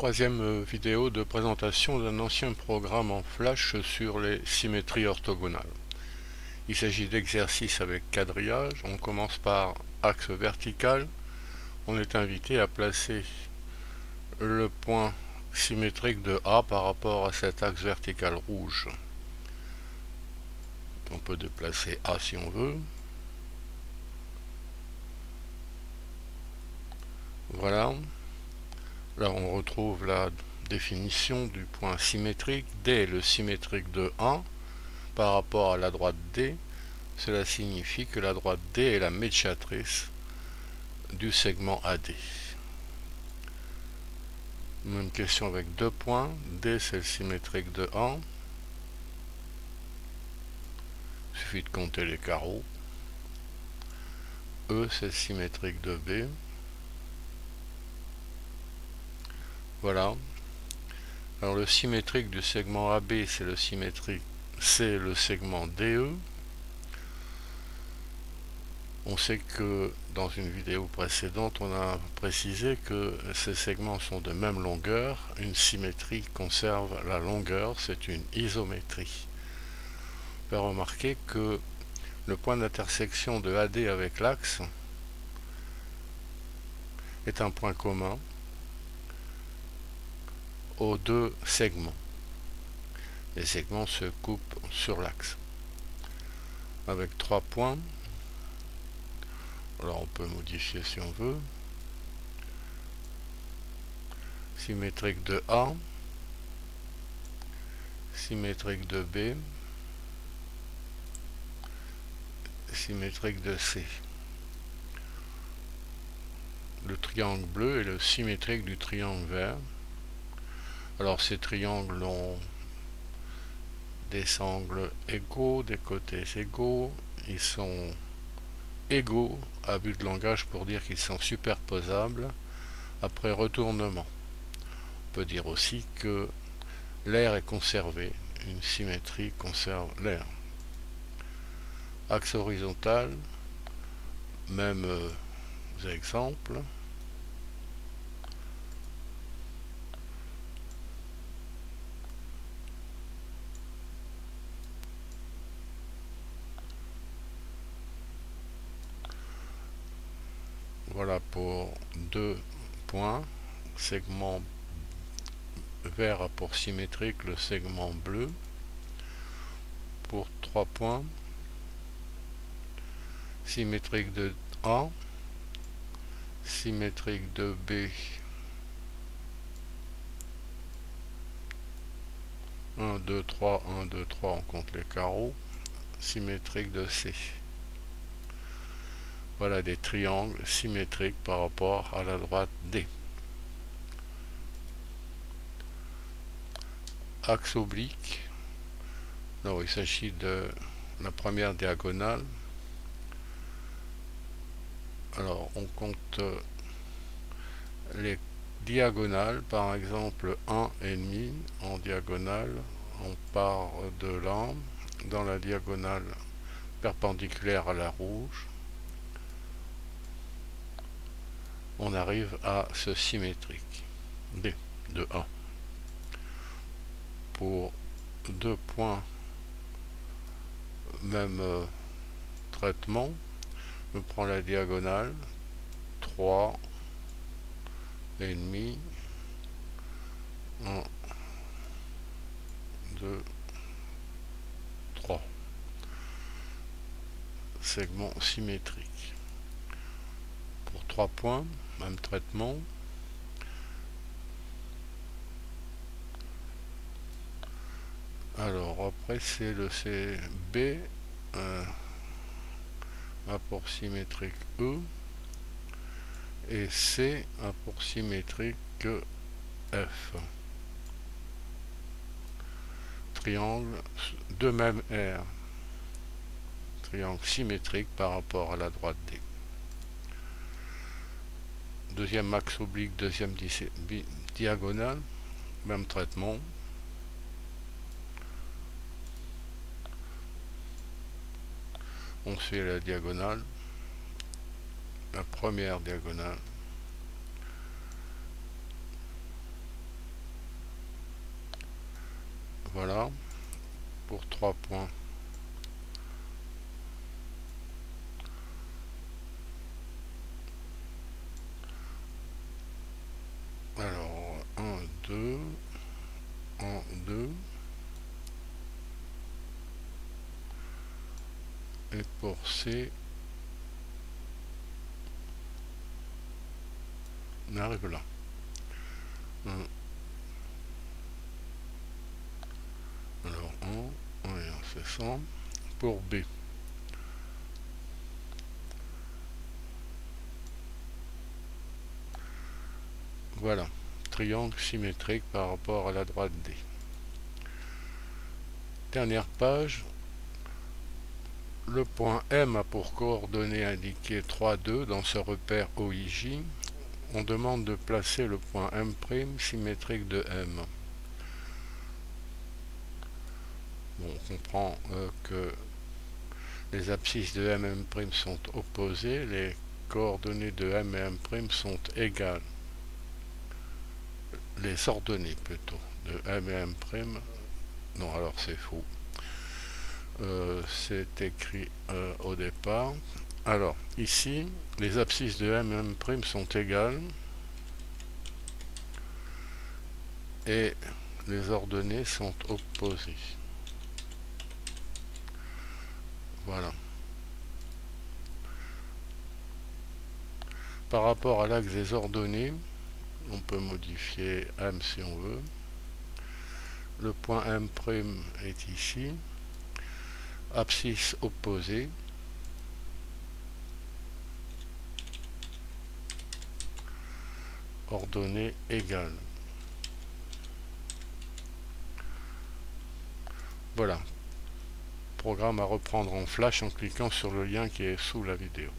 Troisième vidéo de présentation d'un ancien programme en Flash sur les symétries orthogonales. Il s'agit d'exercices avec quadrillage. On commence par axe vertical. On est invité à placer le point symétrique de A par rapport à cet axe vertical rouge. On peut déplacer A si on veut. Voilà. Là on retrouve la définition du point symétrique. D est le symétrique de 1 par rapport à la droite D. Cela signifie que la droite D est la médiatrice du segment AD. Même question avec deux points. D c'est le symétrique de 1. Il suffit de compter les carreaux. E c'est le symétrique de B. Voilà. Alors le symétrique du segment AB c'est le segment DE. On sait que dans une vidéo précédente, on a précisé que ces segments sont de même longueur. Une symétrie conserve la longueur, c'est une isométrie. On peut remarquer que le point d'intersection de AD avec l'axe est un point commun aux deux segments. Les segments se coupent sur l'axe. Avec trois points, alors on peut modifier si on veut. Symétrique de A, symétrique de B, symétrique de C. Le triangle bleu est le symétrique du triangle vert. Alors ces triangles ont des angles égaux, des côtés égaux. Ils sont égaux à but de langage pour dire qu'ils sont superposables après retournement. On peut dire aussi que l'air est conservé. Une symétrie conserve l'air. Axe horizontal, même exemple. Voilà pour deux points. Segment vert a pour symétrique le segment bleu. Pour 3 points, symétrique de A, symétrique de B, 1, 2, 3, 1, 2, 3, on compte les carreaux, symétrique de C. Voilà des triangles symétriques par rapport à la droite D. Axe oblique, alors il s'agit de la première diagonale. Alors on compte les diagonales, par exemple 1,5 en diagonale. On part de là, dans la diagonale perpendiculaire à la rouge. On arrive à ce symétrique D de 1. Pour deux points, même traitement, je prends la diagonale 3 et demi, 1, 2, 3. Segment symétrique. Pour 3 points, même traitement. Alors après c'est le CB a pour symétrique E et C a pour symétrique F. Triangle de même R. Triangle symétrique par rapport à la droite D. Deuxième axe oblique, deuxième diagonale, même traitement. On fait la diagonale, la première diagonale, Voilà, pour 3 points. Alors, 1, 2, 1, 2. Et pour C, on arrive là. 1. Alors, 1, 1 et 1, c'est 100. Pour B, voilà, triangle symétrique par rapport à la droite D. Dernière page, le point M a pour coordonnées indiquées 3, 2 dans ce repère OIJ. On demande de placer le point M' symétrique de M. Bon, on comprend que les abscisses de M et M' sont opposées, les coordonnées de M et M' sont égales. Les ordonnées plutôt de M et M', non, alors c'est faux. C'est écrit au départ. Alors, ici, les abscisses de M et M' sont égales et les ordonnées sont opposées. Voilà. Par rapport à l'axe des ordonnées, on peut modifier M si on veut. Le point M' est ici. Abscisse opposée. Ordonnées égales. Voilà. Programme à reprendre en flash en cliquant sur le lien qui est sous la vidéo.